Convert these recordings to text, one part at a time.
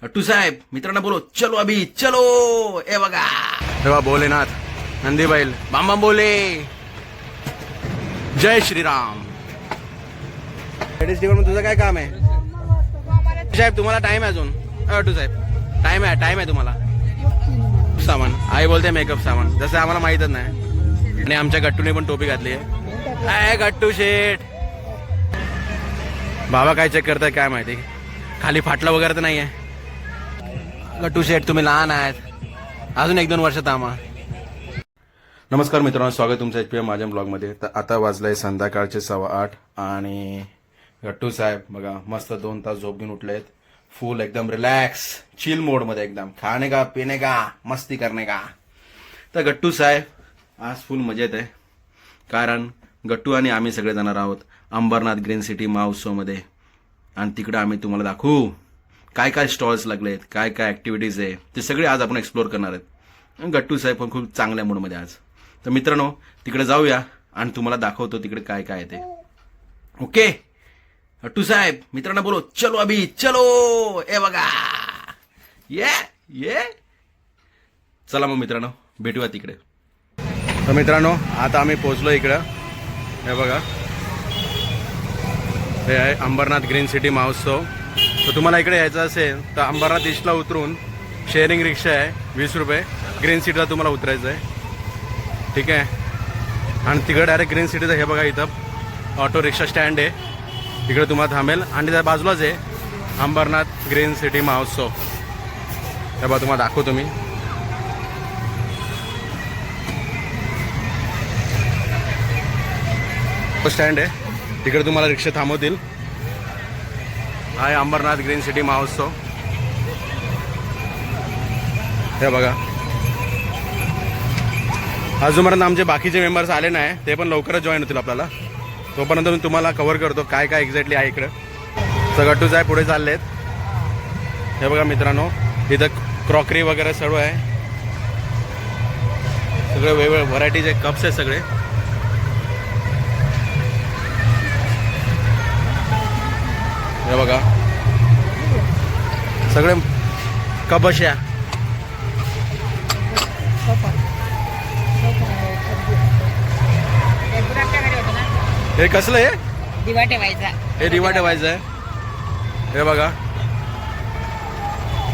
हट्टू साहेब मित्रांना बोलो चलो अभी चलो. ए बघा तेव्हा भोलेनाथ नंदी बैल बाम बोले जय श्रीराम. लेडीज मध्ये तुझं काय काम आहे साहेब? तुम्हाला टाइम आहे अजून? हट्टू साहेब टाइम आहे तुम्हाला. सामान आई बोलते मेकअप सामान, जसं आम्हाला माहितच नाही. आणि आमच्या गट्टूने पण टोपी घातली आहे. गट्टू शेठ बाबा काय चेक करताय काय माहिती, खाली फाटला वगैरे तर नाही आहे. गट्टू शेठ तुम्ही लहान आहेत, अजून 1-2 वर्षात आम्हा. नमस्कार मित्रांनो, स्वागत तुमचं HPM माझ्या ब्लॉगमध्ये. तर आता वाजलंय संध्याकाळचे 8:15 आणि गट्टू साहेब बघा मस्त 2 तास झोप घेऊन उठलेत. फुल एकदम रिलॅक्स चिल मोडमध्ये, एकदम खाणे का पिणे का मस्ती करणे का. तर गट्टू साहेब आज फुल मजेत आहे, कारण गट्टू आणि आम्ही सगळे जाणार आहोत अंबरनाथ ग्रीन सिटी महोत्सवमध्ये. आणि तिकडे आम्ही तुम्हाला दाखवू काय काय स्टॉल्स लागलेत, काय काय ॲक्टिव्हिटीज आहे, ते सगळे आज आपण एक्सप्लोर करणार आहेत. गट्टू साहेब पण खूप चांगल्या मूडमध्ये आज. तर मित्रांनो तिकडे जाऊया आणि तुम्हाला दाखवतो तिकडे काय काय आहे ते. ओके हट्टू साहेब मित्रांना बोलो चलो अभी चलो. ए बघा ये चला मग मित्रांनो भेटूया तिकडे. तर मित्रांनो आता आम्ही पोहोचलो इकडं. हे बघा हे आहे अंबरनाथ ग्रीन सिटी महोत्सव. तर तुम्हाला इकडे यायचं असेल तर अंबरनाथ ईस्टला उतरून शेअरिंग रिक्षा आहे 20 रुपये. ग्रीन सिटीला तुम्हाला उतरायचं आहे, ठीक आहे. आणि तिकडे डायरेक्ट ग्रीन सिटीचं हे बघा इथं ऑटो रिक्षा स्टँड आहे, तिकडे तुम्हाला थांबेल. आणि त्या बाजूलाच आहे अंबरनाथ ग्रीन सिटी महोत्सव. हे बघा तुम्हाला दाखवतो मी. स्टँड आहे, तिकडे तुम्हाला रिक्षा थांबवतील. आहे अंबरनाथ ग्रीन सिटी महोत्सव. हे बघा अजूनपर्यंत आमचे बाकीचे मेंबर्स आले नाही, ते पण लवकरच जॉईन होतील आपल्याला. तोपर्यंत मी तुम्हाला कव्हर करतो काय काय एक्झॅक्टली आहे इकडं. तर गट्टू साहेब पुढे चाललेत. हे बघा मित्रांनो इथं क्रॉकरी वगैरे सर्व आहे, सगळे वेगवेगळे व्हरायटीचे कप्स आहेत सगळे. हे बघा सगळे कप अशा. हे कसलं आहे? दिवा ठेवायचा. हे दिवा ठेवायचं आहे. हे बघा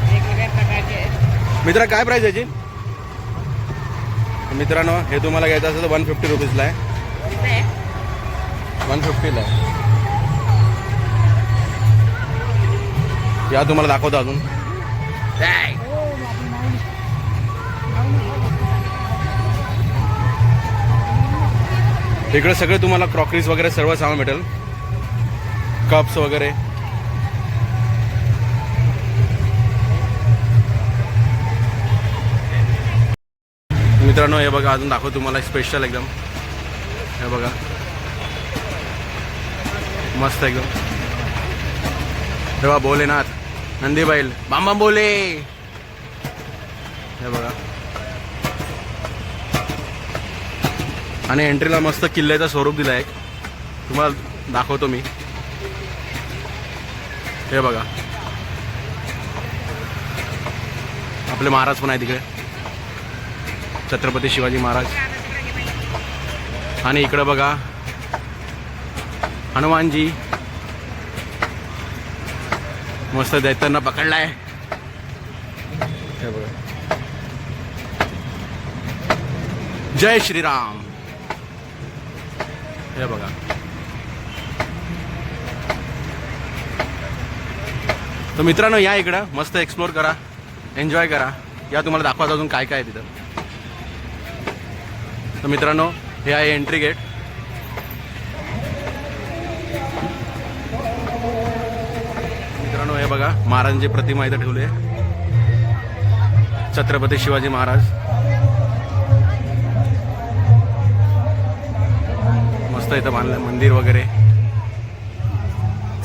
वेगवेगळ्या प्रकारचे आहेत. मित्रा काय प्राइस याची? मित्रांनो हे तुम्हाला घ्यायचं असेल तर 150 रुपीजला आहे. 150ला आहे. या तुम्हाला दाखवतो अजून. इकडे सगळे तुम्हाला क्रॉकरीज वगैरे सर्व सामान भेटेल, कप्स वगैरे. मित्रांनो हे बघा अजून दाखवतो तुम्हाला स्पेशल एकदम. हे बघा मस्त एकदम. तेव्हा भोलेनाथ नंदी बैल बाम बोले. हे बघा आणि एंट्रीला मस्त किल्ल्याचा स्वरूप दिला आहे, तुम्हाला दाखवतो मी. हे बघा आपले महाराज पण आहे तिकडे, छत्रपती शिवाजी महाराज. आणि इकडं बघा हनुमानजी मस्त दैत्यांना पकडलाय. हे बघा जय श्रीराम. हे बघा तर मित्रांनो या इकडं मस्त एक्सप्लोर करा, एन्जॉय करा. या तुम्हाला दाखवायचं अजून काय काय आहे तिथं. तर मित्रांनो हे आहे एंट्री गेट. मित्रांनो हे बघा महाराजांची प्रतिमा इथं ठेवली आहे, छत्रपती शिवाजी महाराज. मस्त इथं बांधलं मंदिर वगैरे.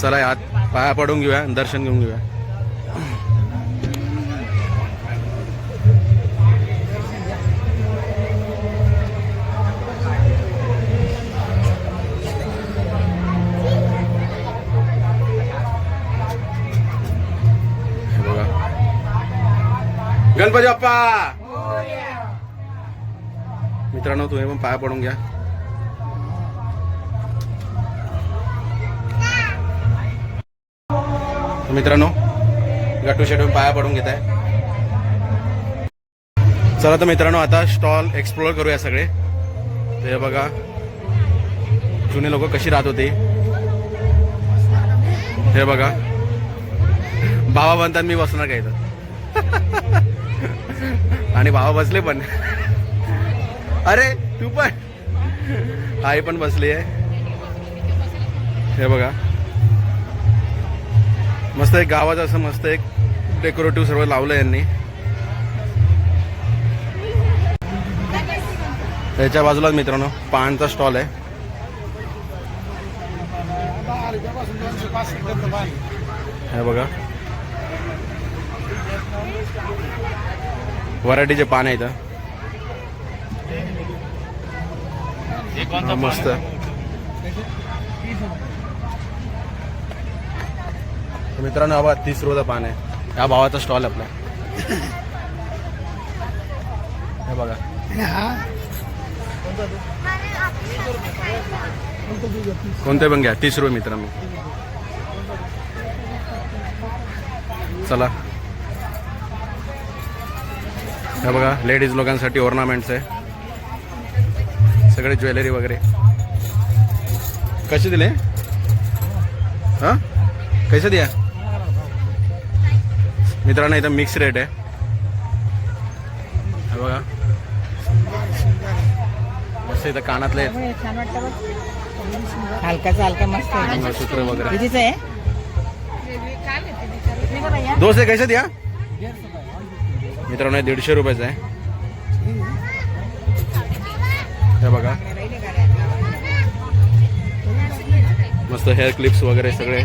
चला आत पाया पडून घेऊया, दर्शन घेऊन घेऊया. गणपती बाप्पा. मित्रांनो तुम्ही पण पाया पडून घ्या. मित्रांनो गट्टू शेट पाया पडून घेत आहे. चला तर मित्रांनो आता स्टॉल एक्सप्लोअर करूया सगळे. ते बघा जुने लोक कशी राहत होती. हे बघा बाबा म्हणतात मी बसणार काय इथं. आणि बाबा बसले पण. अरे तू पण. आई पण बसली आहे. हे बघा मस्त एक गावाचं असं मस्त एक डेकोरेटिव्ह सर्व लावलं यांनी. त्याच्या बाजूलाच मित्रांनो पानचा स्टॉल आहे. हे बघा व्हरायटीचे पान आहे इथं. मस्त. मित्रांनो हा 30 रुपयाचा पान आहे. या भावाचा स्टॉल आपला. हे बघा कोणते पण घ्या 30 रुपये मित्रांनो. चला हे बघा लेडीज लोकांसाठी ऑर्नामेंट्स आहे सगळे ज्वेलरी वगैरे. कसे दिले हा कैसे द्या मित्रांनो. इथं मिक्स रेट आहे. हे बघा मस्त इथं कानातले हलकाचा हलका मस्त आहे. मंगळसूत्र वगैरे. कितीचं आहे? दोस्त कैसे द्या मित्रांनो. 150 रुपयाचं आहे. हे बघा मस्त हेअर क्लिप्स वगैरे सगळे.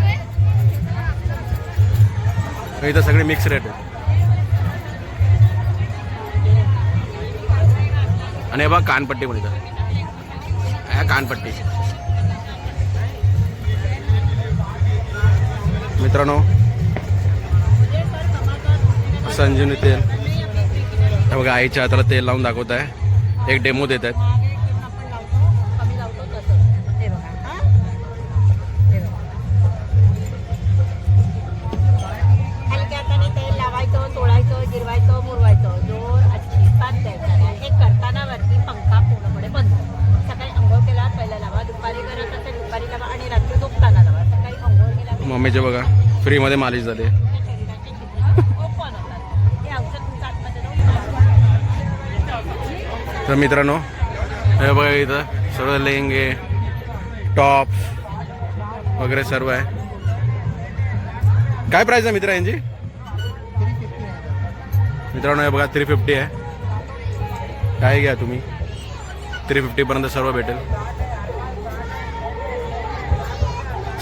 इथं सगळे मिक्स रेट आहे. आणि हे बघा कानपट्टी पण इथं. कानपट्टी मित्रांनो. संजीवनी तेल. हे बघा आईच्या हाताला तेल लावून दाखवत आहे. एक डेमो देत आहेत. मम्मीचे बघा फ्रीमध्ये मालिश झाली. तर मित्रांनो हे बघा इथं सर्व लेंगे टॉप्स वगैरे सर्व आहे. काय प्राइस आहे मित्र यांची मित्रांनो. हे बघा 350 आहे. काय घ्या तुम्ही 350 पर्यंत सर्व भेटेल.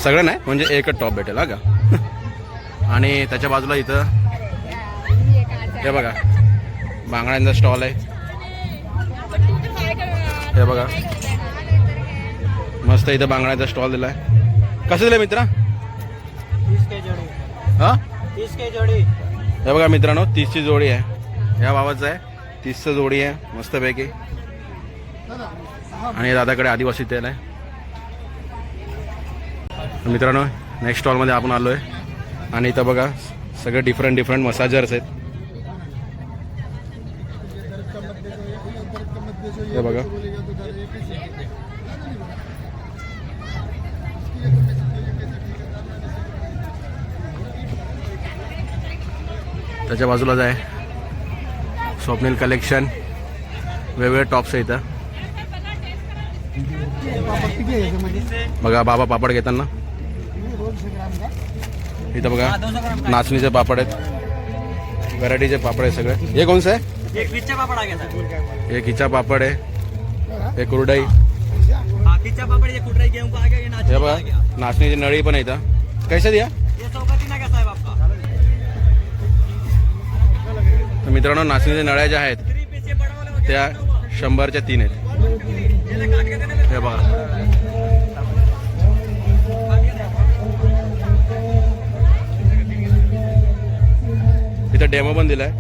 सगळं नाही म्हणजे एकच टॉप भेटेल हा का. आणि त्याच्या बाजूला इथं हे बघा बांगड्यांचा स्टॉल आहे. हे बघा मस्त इथं बांगड्याचा स्टॉल दिलाय. कसं दिलं मित्रा? 30 की जोडी. हा 30 की जोडी. हे बघा मित्रांनो 30ची जोडी आहे. या भावाचं आहे 30चं जोडी आहे मस्तपैकी. आणि दादाकडे आदिवासी तेल आहे. मित्रांनो नेक्स्ट स्टॉलमध्ये आपण आलो आहे. आणि इथं बघा सगळे डिफरंट मसाजर्स आहेत. हे बघा त्याच्या बाजूलाच आहे स्वप्नील कलेक्शन. वेगवेगळे टॉप्स आहे इथं. बघा बाबा पापड घेताना. इथं बघा नाचणीचे पापड आहेत. व्हरायटीचे पापड आहे सगळे. हे कोणचं आहे? एक किच्चा पापड़ आ गया सर. एक खिचा पापड आहे. एक कुरडई. हाँ किच्चा पापड़ ये कुटराई गेहूं का आ गया, ये नाचनी हे का बघा आ गया. नाचणीची नळी पण आहे इथं. कैसे द्या ये 100 का तीन का साहेब आपका. तर मित्रांनो नाचणीच्या नळ्या ज्या आहेत 3 पीस ये बड़ा वाला हो गया. त्या 100च्या 3 आहेत. ये ले काट के देने में. हे बघा इथं डेमो पण दिलाय.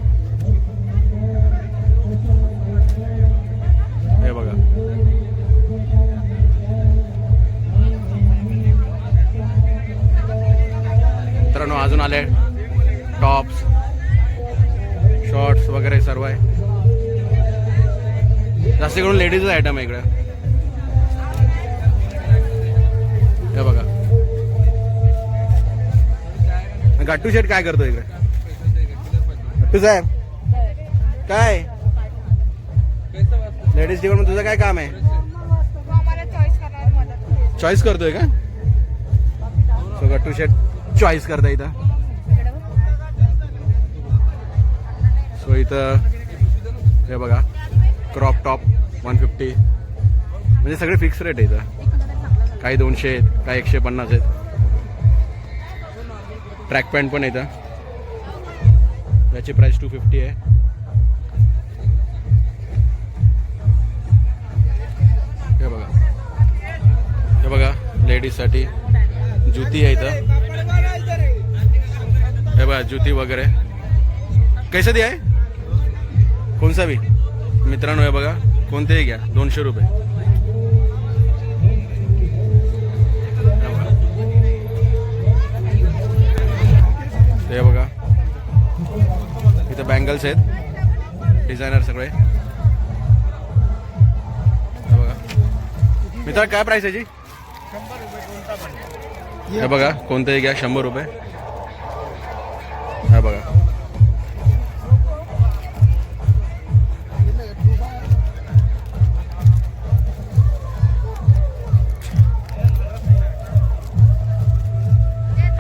अजून आले टॉप्स शॉर्ट्स वगैरे सर्व आहे. जास्त करून लेडीजचा आयटम आहे इकडे. हे बघा गट्टू शेट काय करतो इकडे? गट्टू साहेब काय लेडीज डिवॉन तुझं काय काम आहे? चॉईस करतोय का? सो गट्टू शेट चॉईस करता इथं. सो इथं हे बघा क्रॉप टॉप 150 म्हणजे सगळे फिक्स रेट आहे इथं. काही 200 आहेत, काही 150 आहेत. ट्रॅक पॅन्ट पण येतं, याची प्राइस 250 आहे. हे बघा हे बघा लेडीजसाठी जुती आहे इथं. हे बघा जुती वगैरे कैसे दिया आहे? कोणसा बी मित्रांनो हे बघा कोणतेही घ्या 200 रुपये. हे बघा इथं बँगल्स आहेत डिझायनर सगळे. हे बघा मित्र काय प्राइस आहे जी? हे बघा कोणतेही घ्या 100 रुपये. हे बघा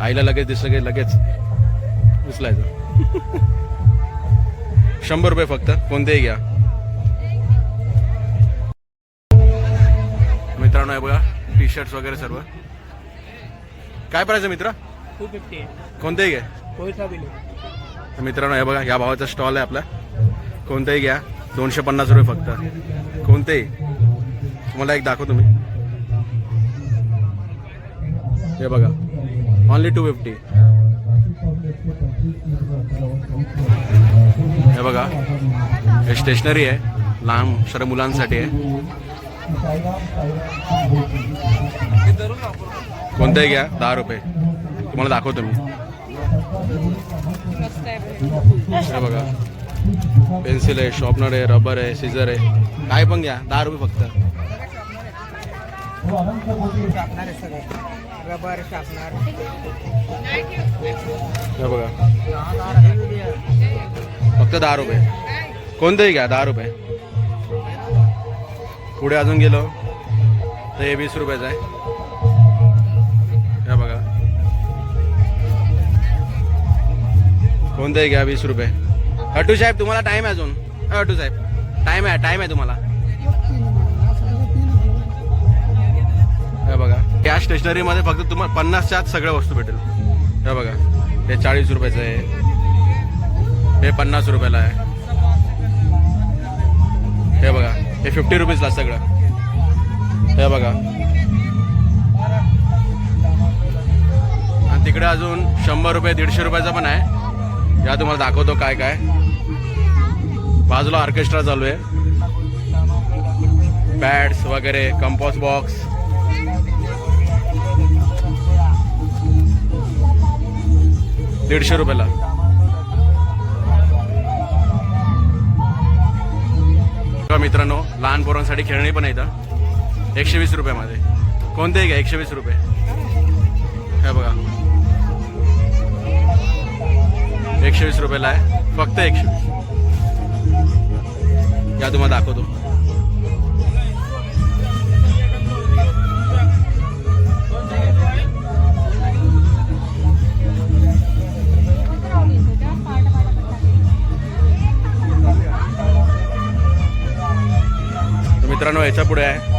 आईला लगेच दिसलं की लगेच उचलायचं. 100 रुपये फक्त कोणतेही घ्या. मित्रांनो हे बघा टी शर्ट्स वगैरे सर्व. काय प्राइस आहे मित्र? 250 कोणतेही घ्या. मित्रांनो हे बघा या भावाचा स्टॉल आहे आपला. कोणतेही घ्या 250 रुपये फक्त कोणतेही. तुम्हाला एक दाखवतो मी. हे बघा ओनली 250. हे बघा हे स्टेशनरी आहे लहान सर्व मुलांसाठी आहे. कोणताही घ्या 10 रुपये. तुम्हाला दाखवतो मी. हे बघा पेन्सिल आहे, शॉर्पनर आहे, रबर आहे, सीझर आहे, काय पण घ्या 10 रुपये फक्त. Rubber sharpener. हे बघा फक्त 10 रुपये कोणतेही घ्या 10 रुपये. पुढे अजून गेलो तर हे 20 रुपयाचं आहे. हे बघा कोणतेही घ्या 20 रुपये. हट्टू साहेब तुम्हाला टाइम आहे अजून. हट्टू साहेब टाइम आहे तुम्हाला. हे बघा या स्टेशनरीमध्ये फक्त तुम्हाला 50च्या आत सगळ्या वस्तू भेटेल. हे बघा हे 40 रुपयाचं आहे, हे 50 रुपयाला आहे. हे बघा हे 50 रुपीजला सगळं. हे बघा आणि तिकडे अजून 100 रुपये 150 रुपयाचा पण आहे. या तुम्हाला दाखवतो काय काय. बाजूला ऑर्केस्ट्रा चालू आहे. पॅड्स वगैरे कंपॉस बॉक्स. ₹150 मित्रांनो लहान पोरांसाठी खेळणी पण येतं 120 रुपयामध्ये. कोणतेही घ्या 120 रुपये. हे बघा 120 रुपयाला आहे फक्त 120. या तुम्हाला दाखवतो. मित्रांनो याच्या पुढे आहे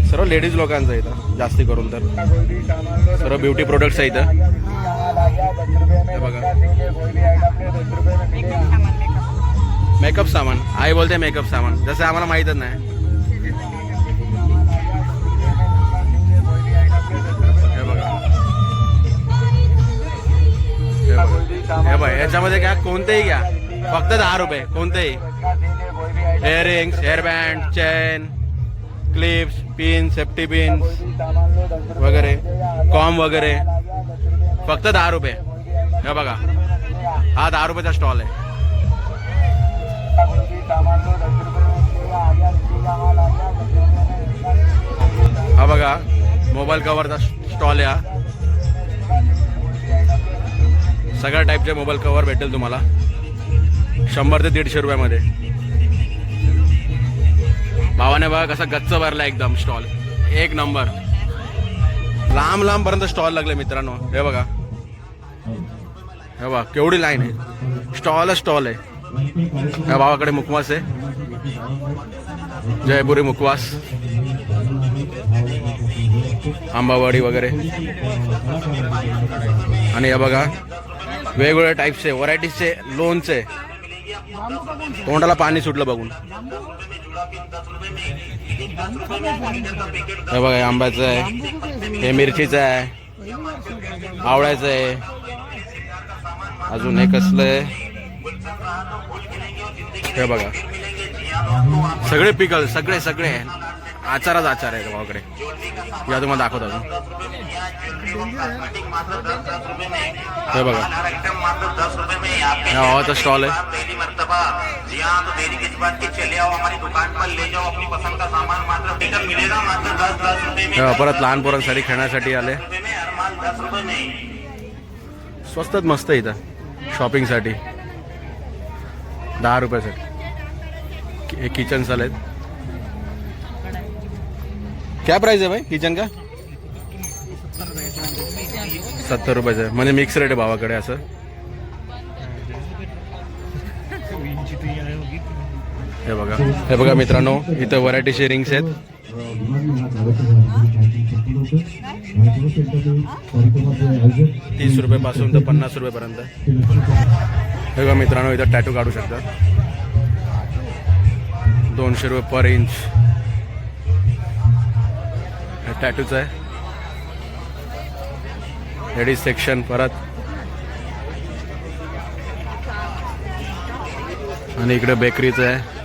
सर्व लेडीज लोकांचं इथं जास्ती करून तर सर्व ब्युटी प्रोडक्ट्स आहे इथं. हे बघा मेकअप सामान. आई बोलते मेकअप सामान जसं आम्हाला माहीतच नाही. हे बघा हे बघा याच्यामध्ये घ्या कोणतेही घ्या फक्त 10 रुपये कोणतेही. Earrings, hair band, chain, clips, pin, safety pin वगैरे, कॉम वगैरे फक्त 10 रुपये. हे बघा, हा 10 रुपयाचा स्टॉल आहे. हा बघा मोबाईल कव्हरचा स्टॉल आहे हा. सगळ्या टाईपचे मोबाईल कव्हर भेटेल तुम्हाला 100 ते 150 रुपयामध्ये. भावाने बघा कसा गच्च भरला एकदम स्टॉल, एक नंबर. लांब लांब पर्यंत स्टॉल लागले मित्रांनो. हे बघा, हे बघा केवढी लाईन आहे, स्टॉल आहे. या भावाकडे मुखवास आहे, जयपुरी मुखवास, आंबावाडी वगैरे. आणि हे बघा वेगवेगळ्या टाईपचे व्हरायटीजचे लोणचे. तोंडाला पाणी सुटलं बघून. हे बघा आंब्याचं आहे, हे मिरचीचं आहे, आवळ्याचं आहे, अजून हे कसलं आहे. हे बघा सगळे पिकल, सगळे आचारच आचार आहे भावाकडे. या तुम्हाला दाखवतो अजून. हे बघा या भावाचा स्टॉल आहे. परत लहान पोरांसाठी खेळण्यासाठी आले. स्वस्तात मस्त आहे इथं शॉपिंगसाठी. 10 रुपयासाठी हे किचन साल आहेत. क्या प्राइस आहे भाई किचन का? 70 रुपयाचं आहे, म्हणजे मिक्स रेट आहे भावाकडे असं. हे बघा मित्रांनो, इथं व्हरायटीचे रिंग्स आहेत. 30 रुपयापासून तर 50 रुपयापर्यंत. हे बघा मित्रांनो, इथं टॅटू काढू शकता. 200 रुपये पर इंच टॅटूच आहे. लेडीज सेक्शन परत. आणि इकडे बेकरीचं आहे,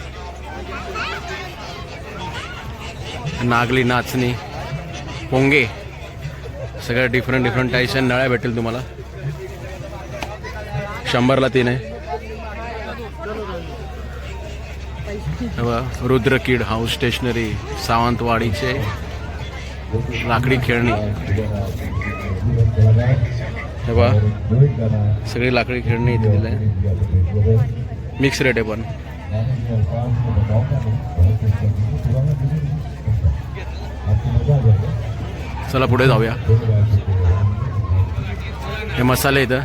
नागली, नाचणी, पोंगे, सगळ्या डिफरंट टाईपच्या नळ्या भेटेल तुम्हाला. 100ला 3 आहे. रुद्रकीड हाऊस स्टेशनरी, सावंतवाडीचे लाकडी खेळणी. हे बघा सगळी लाकडी खेळणी इथे दिली आहे. मिक्स रेट आहे पण. चला पुढे जाऊया. हे मसाले इथं.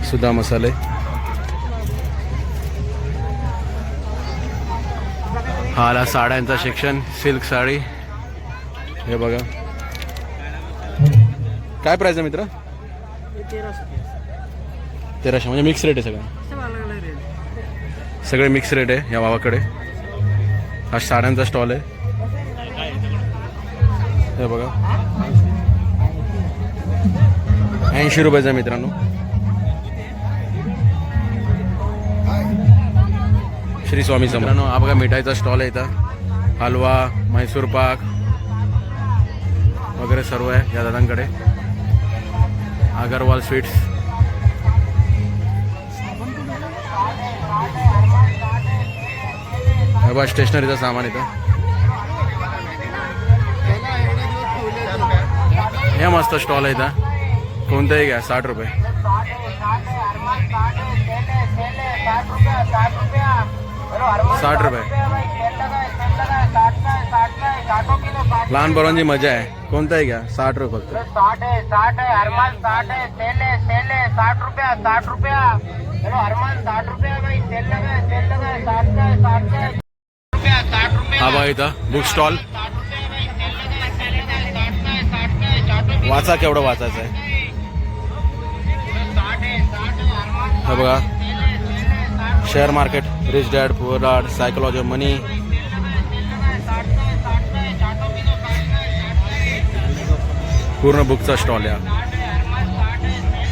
सुद्धा मसाले. हा आला साड्यांचा सेक्शन, सिल्क साडी. हे बघा काय प्राइस आहे मित्र? 1300, म्हणजे मिक्स रेट आहे सगळे मिक्स रेट आहे या भावाकडे. हा साड्यांचा स्टॉल आहे. हे बघा 80 रुपयाचा मित्रांनो. श्री स्वामी समर्थ. हा बघा मिठाईचा स्टॉल आहे इथं. हलवा, म्हैसूर पाक वगैरे सर्व आहे या दादांकडे. अगरवाल स्वीट्स. हे बघा स्टेशनरीचं सामान इथं. हे मस्त स्टॉल आहे इथं, कोणतंही घ्या 60 रुपये. लहान पोरांची मजा आहे, कोणताही घ्या 60 रुपये फक्त. 60 है हरमान 60 है, सेले 60 रुपया. चलो हरमान 60 रुपया भाई, सेल लगा 60 रुपया. हा बघा इथं बुक स्टॉल. वाचा केवढं वाचायचं आहे. हा बघा share market, rich dad poor dad, psychology of money. पूर्ण बुकचा स्टॉल आहे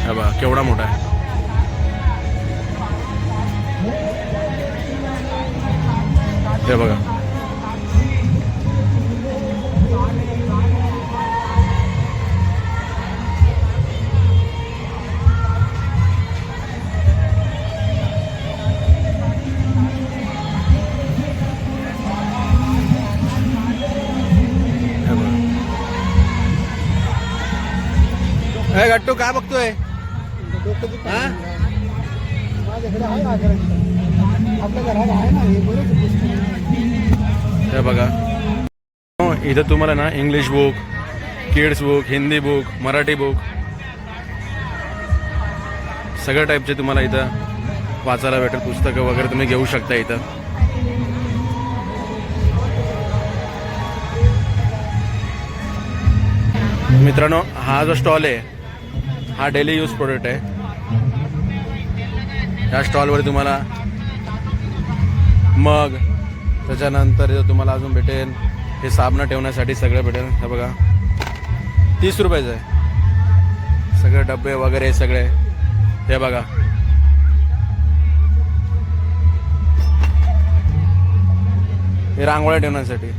हा बघा केवढा मोठा आहे. हे बघा हे गट्टू काय बघतोय हा? हे बघा इथं तुम्हाला ना English book, kids book, Hindi book, Marathi book सगळ्या टाईपचे तुम्हाला इथं वाचायला भेटेल. पुस्तकं वगैरे तुम्ही घेऊ शकता इथं. मित्रांनो हा जो स्टॉल आहे हा डेली यूज प्रोडक्ट आहे. या स्टॉलवर तुम्हाला मग त्याच्यानंतर तुम्हाला अजून भेटेल हे साबणं ठेवण्यासाठी सगळं भेटेल. हे बघा 30 रुपयाचं आहे सगळे डबे वगैरे सगळे. हे बघा हे रांगोळ्या ठेवण्यासाठी.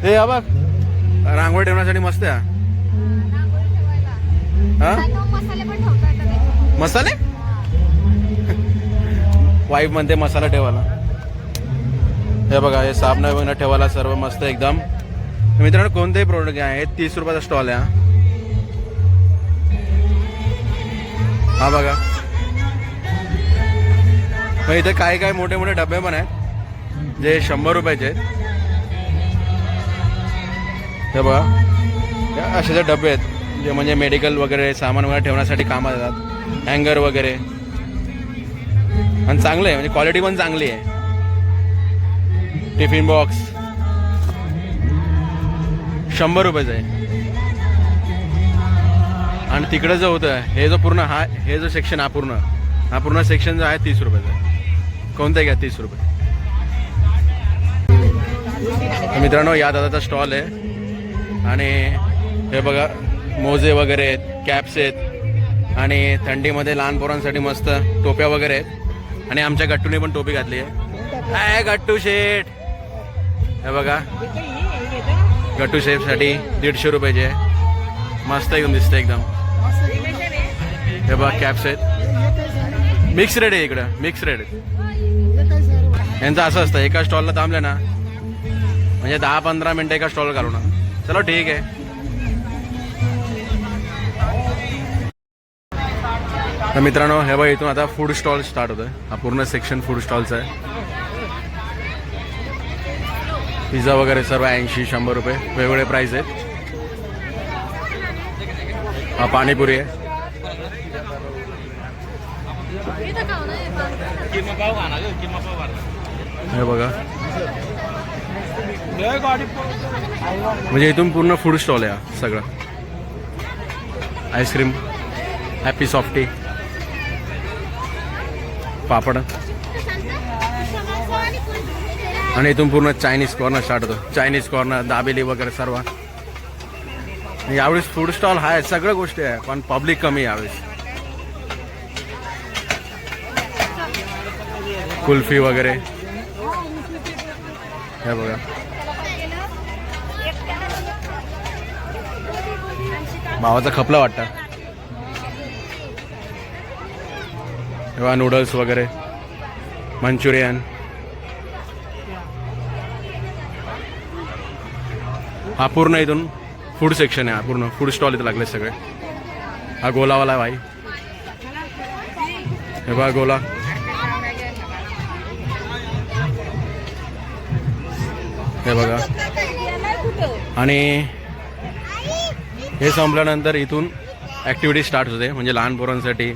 हे हा बघ रांगोळी ठेवण्यासाठी मस्त आहे. हा मसाले वाईफ म्हणते मसाला ठेवायला. हे बघा हे साबण वगैरे ठेवायला सर्व मस्त एकदम. मित्रांनो कोणतेही प्रोडक्ट आहे 30 रुपयाचा स्टॉल आहे हा बघा. मग इथे काही काही मोठे मोठे डबे पण आहेत जे 100 रुपयाचे आहेत. हे बघा असे जे डबे आहेत जे म्हणजे मेडिकल वगैरे सामान वगैरे ठेवण्यासाठी कामात येतात. हँगर वगैरे आणि चांगलं आहे म्हणजे क्वालिटी पण चांगली आहे. टिफिन बॉक्स 100 रुपयाचं आहे. आणि तिकडे जो होतं हे जो पूर्ण हे जो सेक्शन हा पूर्ण सेक्शन जो आहे 30 रुपयाचा आहे. कोणतं घ्या 30 रुपये. मित्रांनो या दादाचा स्टॉल आहे आणि हे बघा मोजे वगैरे आहेत, कॅप्स आहेत आणि थंडीमध्ये लहान पोरांसाठी मस्त टोप्या वगैरे आहेत. आणि आमच्या गट्टूने पण टोपी घातली आहे. गट्टू शेठ हे बघा गट्टू शेठसाठी 150 रुपयाचे आहे. मस्त एकदम दिसतं एकदम. हे बघा कॅप्स आहेत. मिक्स रेट आहे इकडं मिक्स रेट. यांचं असं असतं एका स्टॉलला थांबले ना म्हणजे 10-15 मिनटं एका स्टॉल घालू ना. चलो ठीक आहे. तर मित्रांनो हे बघा इथून आता फूड स्टॉल स्टार्ट होतोय. हा पूर्ण सेक्शन फूड स्टॉलचा आहे. पिझ्झा वगैरे सर्व 80-100 रुपये वेगवेगळे प्राइस आहेत. हा पाणीपुरी आहे. हे बघा म्हणजे इथून पूर्ण फूड स्टॉल आहे हा सगळं. आईस्क्रीम, हॅपी सॉफ्टी, पापड आणि इथून पूर्ण चायनीज कॉर्नर स्टार्ट होतो. चायनीज कॉर्नर, दाबेली वगैरे सर्व. यावेळेस फूड स्टॉल आहे सगळ्या गोष्टी आहे पण पब्लिक कमी यावेळेस. कुल्फी वगैरे हे बघा. भावाचा खपला वाटतं. तेव्हा नूडल्स वगैरे, मंचुरियन. हा पूर्ण इथून फूड सेक्शन आहे. हा पूर्ण फूड स्टॉल इथे लागले सगळे. हा गोलावाला भाई. हे बघा गोला. हे बघा आणि हे संपल्यानंतर इथून ॲक्टिव्हिटी स्टार्ट होते म्हणजे लहान पोरांसाठी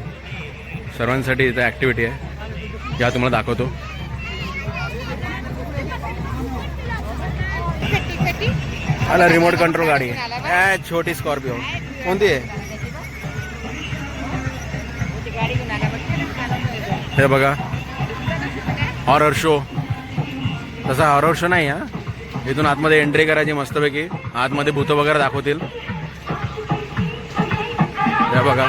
सर्वांसाठी इथं ॲक्टिव्हिटी आहे. या तुम्हाला दाखवतो. आला रिमोट कंट्रोल गाडी आहे. छोटी स्कॉर्पिओ कोणती आहे. हे बघा हॉरर शो. तसा हॉरर शो नाही हा. इथून आतमध्ये एंट्री करायची मस्तपैकी. आतमध्ये भूत वगैरे दाखवतील. हे बघा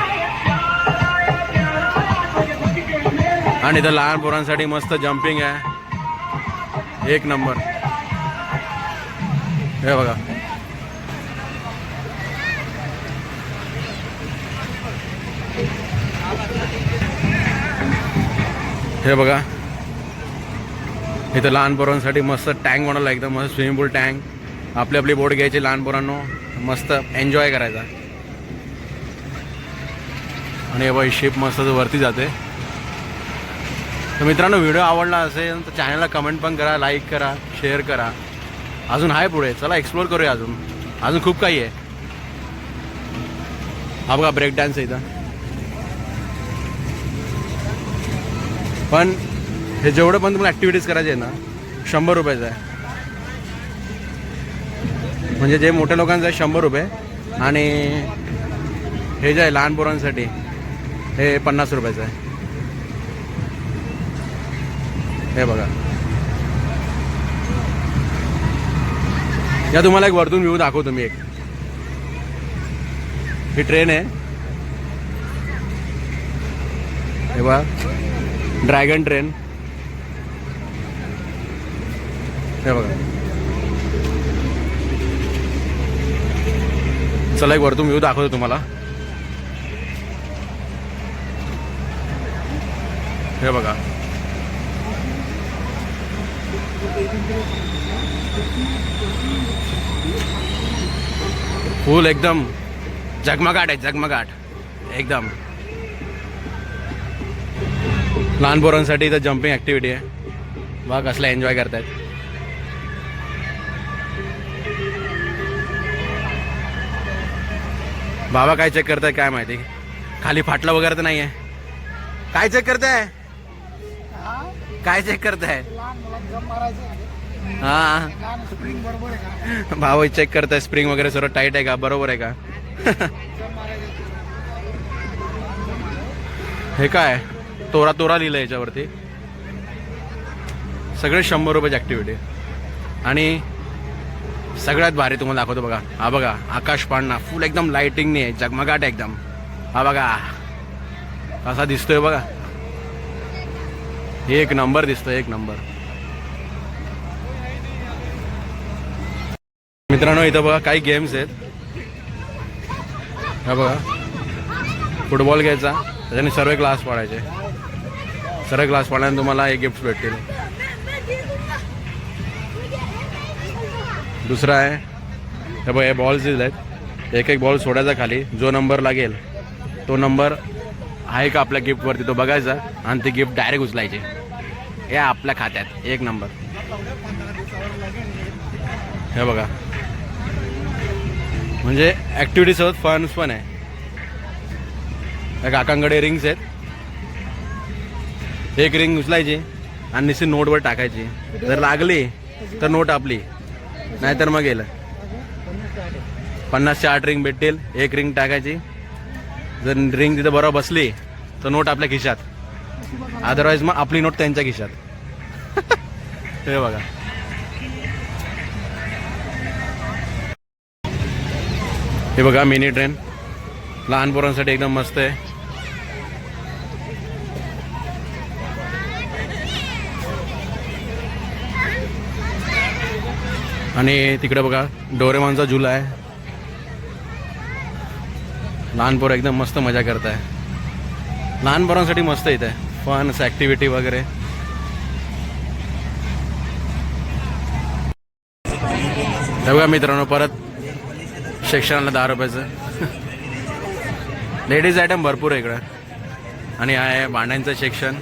आणि इथं लहान पोरांसाठी मस्त जम्पिंग आहे. एक नंबर. हे बघा हे बघा इथं लहान पोरांसाठी मस्त टँक बनवला एकदम मस्त स्विमिंग पूल टँक. आपली आपली बोट घ्यायची लहान पोरांनो मस्त एन्जॉय करायचा. आणि हे शिप मस्त वरती जाते. तर मित्रांनो व्हिडिओ आवडला असेल तर चॅनलला कमेंट पण करा, लाईक करा, शेअर करा. अजून आहे पुढे, चला एक्सप्लोर करूया. अजून खूप काही आहे. हा बघा ब्रेक डान्स आहे इथं. पण हे जेवढं पण तुम्हाला ॲक्टिव्हिटीज करायचे आहे ना 100 रुपयाचं आहे. म्हणजे जे मोठ्या लोकांचं आहे 100 रुपये आणि हे जे आहे लहान पोरांसाठी हे 50 रुपयाचं आहे. हे बघा या तुम्हाला एक वरतून व्ह्यू दाखवतो मी. एक ही ट्रेन आहे. हे बघा ड्रॅगन ट्रेन. हे बघा चला एक वरतून व्ह्यू दाखवतो तुम्हाला. हे बघा फुल एकदम झगमगाट आहे, झगमगाट एकदम. लहान पोरांसाठी इथं जम्पिंग ॲक्टिव्हिटी आहे. बघा कसला एन्जॉय करतायत. बाबा काय चेक करताय काय माहिती. खाली फाटलं वगैरे तर नाही आहे. काय चेक करताय, काय चेक करताय. हा भाऊ चेक करताय स्प्रिंग वगैरे सर्व टाईट आहे का, बरोबर आहे का. हे काय तोरा तोरा लिहिलं याच्यावरती. सगळे 100 रुपयाची ॲक्टिव्हिटी. आणि सगळ्यात भारी तुम्हाला दाखवतो बघा. हा बघा आकाश पाळणा फुल एकदम लाइटिंगने आहे, झगमगाट एकदम. हा बघा कसा दिसतोय बघा. एक नंबर दिसतोय, एक नंबर. मित्रांनो इथं बघा काही गेम्स आहेत. हा बघा फुटबॉल घ्यायचा, त्याच्याने सर्व क्लास पाडायचे. सर्व क्लास पाडल्याने तुम्हाला एक गिफ्ट भेटतील. दुसरा आहे हे बघा हे बॉल्स दिले आहेत. एक एक बॉल सोडायचा खाली. जो नंबर लागेल तो नंबर आहे का आपल्या गिफ्टवरती तो बघायचा आणि ती गिफ्ट डायरेक्ट उचलायची. हे आपल्या खात्यात एक नंबर. हे बघा म्हणजे ॲक्टिव्हिटीसोबत फन्स पण आहे. त्या काकांकडे रिंग्स आहेत. एक रिंग उचलायची आणि नुसती नोटवर टाकायची. जर लागली तर नोट आपली, नाहीतर मग गेलं. 50 च्या 8 रिंग भेटतील. एक रिंग टाकायची. जर रिंग तिथं बरोबर बसली तर नोट आपल्या खिशात, अदरवाईज मग आपली नोट त्यांच्या खिशात. हे बघा हे बघा मिनी ट्रेन लहान पोरांसाठी एकदम मस्त आहे. आणि तिकडे बघा डोरेमॉनचा झुला आहे. लहान पोरं एकदम मस्त मजा करत आहे. लहान पोरांसाठी मस्त इथे फन्स ॲक्टिव्हिटी वगैरे. हे बघा मित्रांनो परत सेक्शनला 10 रुपयाचं. लेडीज आयटम भरपूर आहे इकडं. आणि आहे भांड्यांचं सेक्शन.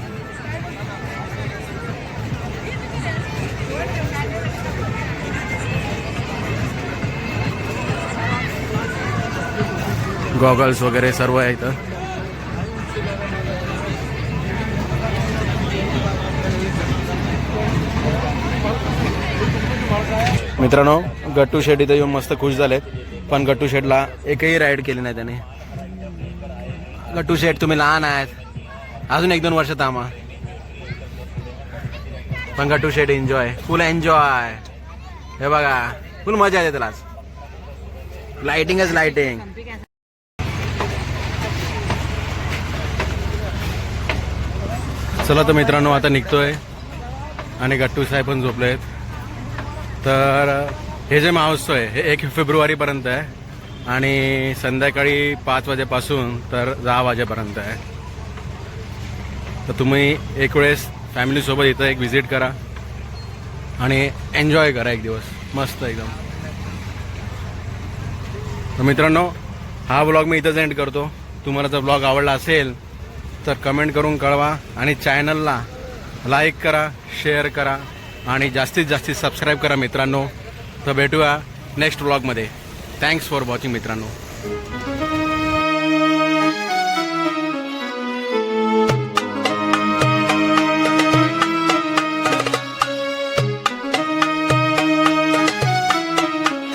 गॉगल्स वगैरे सर्व आहे इथं. मित्रांनो गट्टू शेट इथं येऊन मस्त खुश झालेत. पण गट्टू शेटला एकही राईड केली नाही त्याने. गट्टू शेट तुम्ही लहान आहेत, अजून 1-2 वर्ष थांबा. पण गट्टू शेट एन्जॉय, फुल एन्जॉय. हे बघा फुल मजा येते त्याला. लाइटिंगच लाइटिंग. चला तर मित्रांनो आता निघतोय आणि गट्टू साहेब पण झोपले आहेत. तर हे जे महोत्सव आहे हे 1 फेब्रुवारीपर्यंत आहे आणि संध्याकाळी 5 वाजेपासून तर 10 वाजेपर्यंत आहे. तर तुम्ही एक वेळेस फॅमिलीसोबत इथं एक व्हिजिट करा आणि एन्जॉय करा एक दिवस मस्त एकदम. तर मित्रांनो हा व्लॉग मी इथंच एंड करतो. तुम्हाला जर व्लॉग आवडला असेल तर कमेंट करून कळवा आणि चॅनलला लाईक करा, शेअर करा आणि जास्तीत जास्त सबस्क्राईब करा मित्रांनो. तर भेटूया नेक्स्ट व्लॉगमध्ये. थँक्स फॉर वॉचिंग मित्रांनो.